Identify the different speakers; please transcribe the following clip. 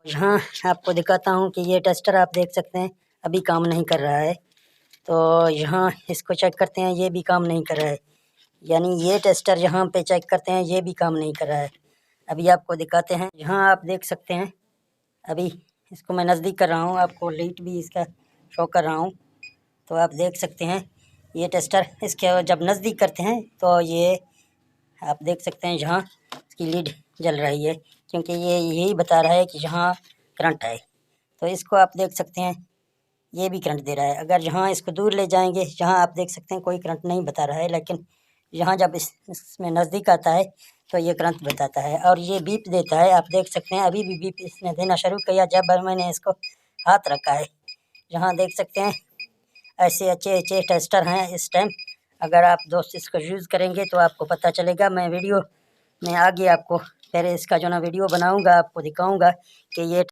Speaker 1: यहाँ आपको दिखाता हूँ कि ये टेस्टर आप देख सकते हैं अभी काम नहीं कर रहा है। तो यहाँ इसको चेक करते हैं, ये भी काम नहीं कर रहा है। यानी ये टेस्टर यहाँ पे चेक करते हैं, ये भी काम नहीं कर रहा है। अभी आपको दिखाते हैं, यहाँ आप देख सकते हैं। अभी इसको मैं नज़दीक कर रहा हूँ, आपको लाइट भी इसका शो कर रहा हूँ। तो आप देख सकते हैं ये टेस्टर, इसके जब नज़दीक करते हैं तो ये आप देख सकते हैं यहाँ इसकी लीड जल रही है, क्योंकि ये यही बता रहा है कि यहाँ करंट है। तो इसको आप देख सकते हैं, ये भी करंट दे रहा है। अगर यहाँ इसको दूर ले जाएंगे, यहाँ आप देख सकते हैं कोई करंट नहीं बता रहा है, लेकिन यहाँ जब इसमें नज़दीक आता है तो ये करंट बताता है और ये बीप देता है। आप देख सकते हैं अभी भी बीप इसने देना शुरू किया जब मैंने इसको हाथ रखा है। यहाँ देख सकते हैं ऐसे अच्छे अच्छे टेस्टर हैं इस टाइम। अगर आप दोस्त इसको यूज़ करेंगे तो आपको पता चलेगा। मैं वीडियो में आगे आपको फिर इसका जो ना वीडियो बनाऊंगा, आपको दिखाऊंगा कि ये